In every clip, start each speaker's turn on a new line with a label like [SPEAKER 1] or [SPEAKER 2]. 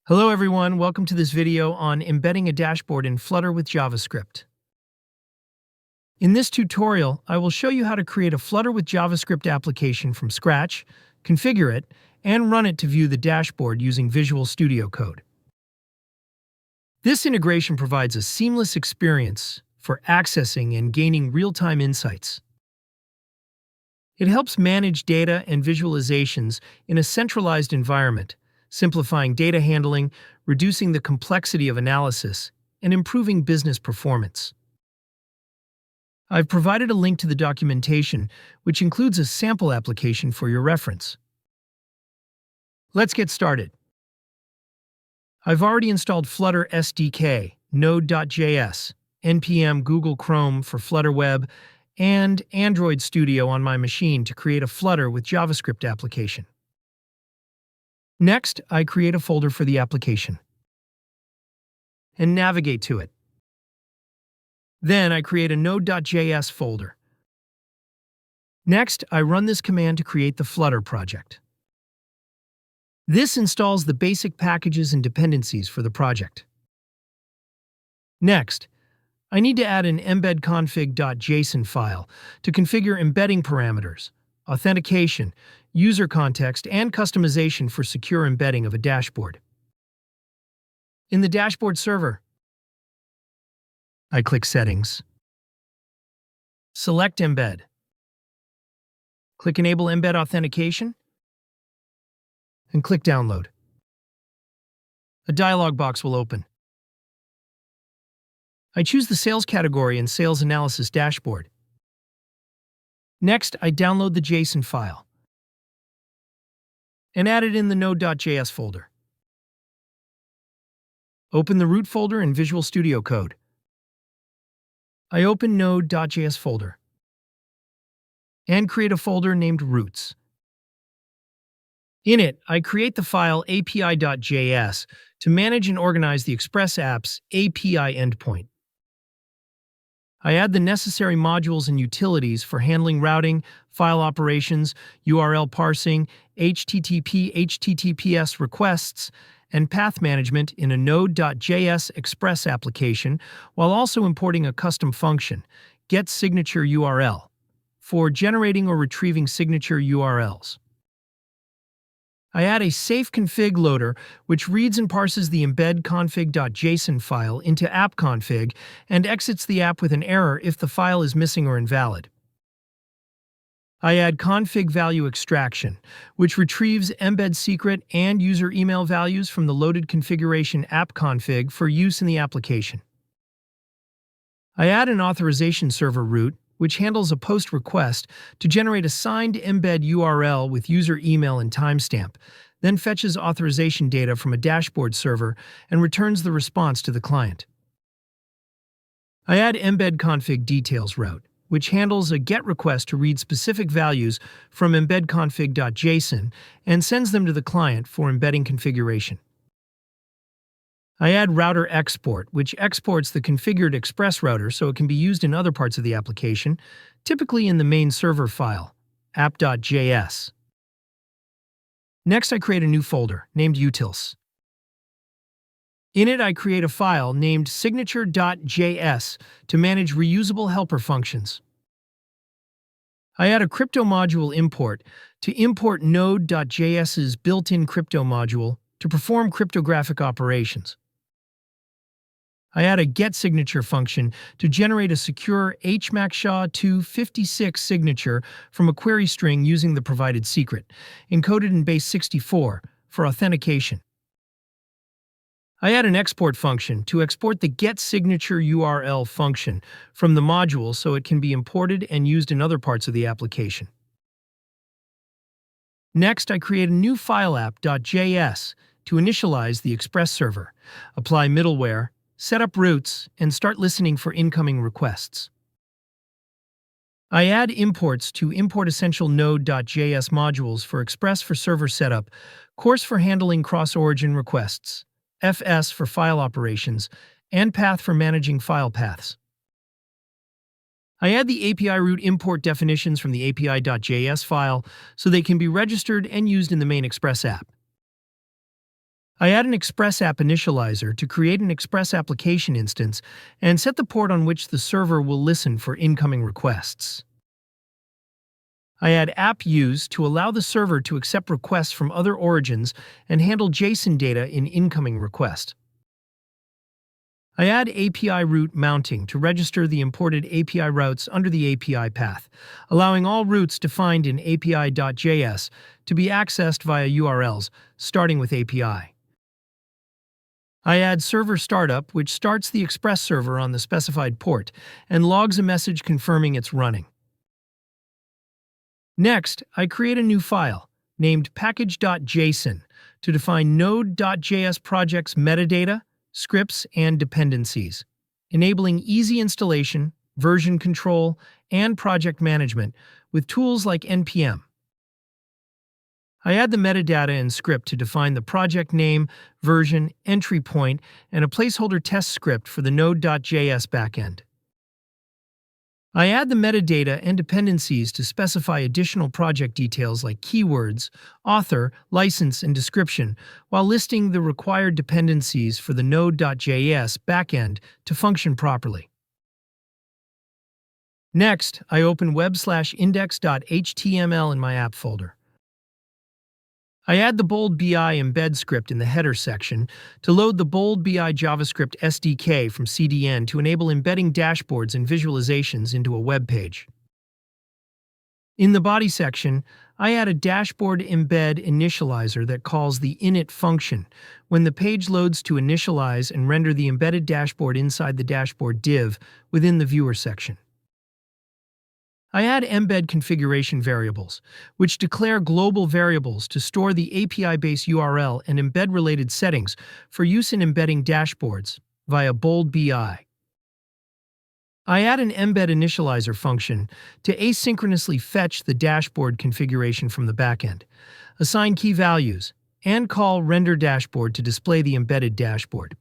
[SPEAKER 1] Hello everyone, welcome to this video on embedding a dashboard in Flutter with JavaScript. In this tutorial, I will show you how to create a Flutter with JavaScript application from scratch, configure it, and run it to view the dashboard using Visual Studio Code. This integration provides a seamless experience for accessing and gaining real-time insights. It helps manage data and visualizations in a centralized environment, simplifying data handling, reducing the complexity of analysis, and improving business performance. I've provided a link to the documentation, which includes a sample application for your reference. Let's get started. I've already installed Flutter SDK, Node.js, npm Google Chrome for Flutter Web, and Android Studio on my machine to create a Flutter with JavaScript application. Next, I create a folder for the application and navigate to it. Then I create a Node.js folder. Next, I run this command to create the Flutter project. This installs the basic packages and dependencies for the project. Next, I need to add an embed config.json file to configure embedding parameters, authentication, user context, and customization for secure embedding of a dashboard. In the dashboard server, I click Settings, select Embed, click Enable Embed Authentication, and click Download. A dialog box will open. I choose the Sales category in Sales Analysis Dashboard. Next, I download the JSON file and add it in the Node.js folder. Open the root folder in Visual Studio Code. I open Node.js folder and create a folder named Roots. In it, I create the file api.js to manage and organize the Express app's API endpoint. I add the necessary modules and utilities for handling routing, file operations, URL parsing, HTTP/HTTPS requests, and path management in a Node.js Express application, while also importing a custom function, getSignatureURL, for generating or retrieving signature URLs. I add a safe config loader, which reads and parses the embed config.json file into app.config and exits the app with an error if the file is missing or invalid. I add config value extraction, which retrieves embed secret and user email values from the loaded configuration app.config for use in the application. I add an authorization server route, which handles a post request to generate a signed embed URL with user email and timestamp, then fetches authorization data from a dashboard server and returns the response to the client. I add embed config details route, which handles a GET request to read specific values from embedconfig.json and sends them to the client for embedding configuration. I add router export, which exports the configured Express router so it can be used in other parts of the application, typically in the main server file, app.js. Next, I create a new folder named utils. In it, I create a file named signature.js to manage reusable helper functions. I add a crypto module import to import Node.js's built-in crypto module to perform cryptographic operations. I add a getSignature function to generate a secure HMAC-SHA-256 signature from a query string using the provided secret, encoded in base 64, for authentication. I add an export function to export the getSignatureURL function from the module so it can be imported and used in other parts of the application. Next, I create a new file app.js to initialize the Express server, apply middleware, set up routes, and start listening for incoming requests. I add imports to import essential Node.js modules for Express for server setup, Course for handling cross-origin requests, FS for file operations, and Path for managing file paths. I add the API route import definitions from the api.js file so they can be registered and used in the main Express app. I add an Express app initializer to create an Express application instance and set the port on which the server will listen for incoming requests. I add app use to allow the server to accept requests from other origins and handle JSON data in incoming request. I add API route mounting to register the imported API routes under the API path, allowing all routes defined in api.js to be accessed via URLs, starting with API. I add server startup, which starts the Express server on the specified port and logs a message confirming it's running. Next, I create a new file, named package.json, to define node.js project's metadata, scripts, and dependencies, enabling easy installation, version control, and project management with tools like npm. I add the metadata and script to define the project name, version, entry point, and a placeholder test script for the node.js backend. I add the metadata and dependencies to specify additional project details like keywords, author, license, and description, while listing the required dependencies for the node.js backend to function properly. Next, I open web/index.html in my app folder. I add the Bold BI embed script in the header section to load the Bold BI JavaScript SDK from CDN to enable embedding dashboards and visualizations into a web page. In the body section, I add a dashboard embed initializer that calls the init function when the page loads to initialize and render the embedded dashboard inside the dashboard div within the viewer section. I add embed configuration variables, which declare global variables to store the API-based URL and embed-related settings for use in embedding dashboards via Bold BI. I add an embed initializer function to asynchronously fetch the dashboard configuration from the backend, assign key values, and call render dashboard to display the embedded dashboard.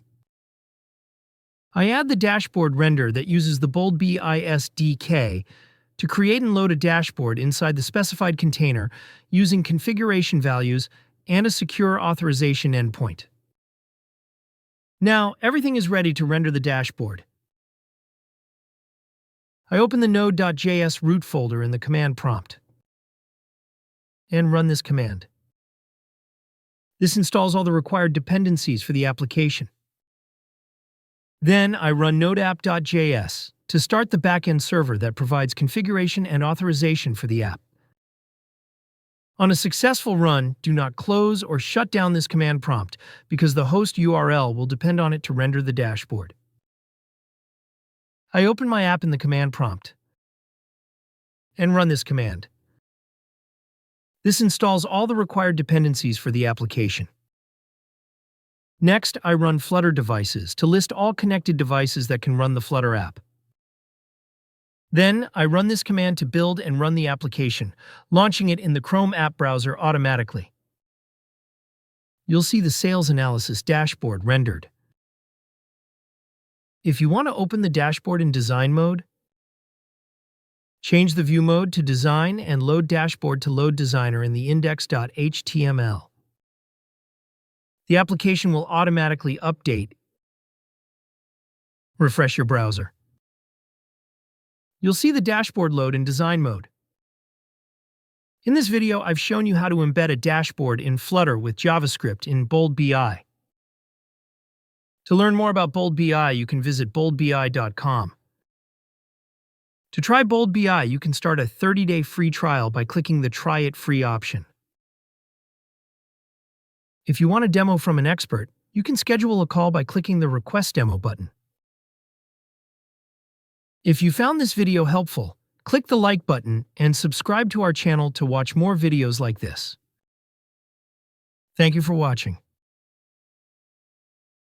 [SPEAKER 1] I add the dashboard render that uses the Bold BI SDK to create and load a dashboard inside the specified container using configuration values and a secure authorization endpoint. Now, everything is ready to render the dashboard. I open the node.js root folder in the command prompt and run this command. This installs all the required dependencies for the application. Then I run nodeapp.js to start the backend server that provides configuration and authorization for the app. On a successful run, do not close or shut down this command prompt because the host URL will depend on it to render the dashboard. I open my app in the command prompt and run this command. This installs all the required dependencies for the application. Next, I run Flutter devices to list all connected devices that can run the Flutter app. Then, I run this command to build and run the application, launching it in the Chrome app browser automatically. You'll see the sales analysis dashboard rendered. If you want to open the dashboard in design mode, change the view mode to design and load dashboard to load designer in the index.html. The application will automatically update. Refresh your browser. You'll see the dashboard load in design mode. In this video, I've shown you how to embed a dashboard in Flutter with JavaScript in Bold BI. To learn more about Bold BI, you can visit boldbi.com. To try Bold BI, you can start a 30-day free trial by clicking the Try It Free option. If you want a demo from an expert, you can schedule a call by clicking the Request Demo button. If you found this video helpful, click the like button and subscribe to our channel to watch more videos like this. Thank you for watching.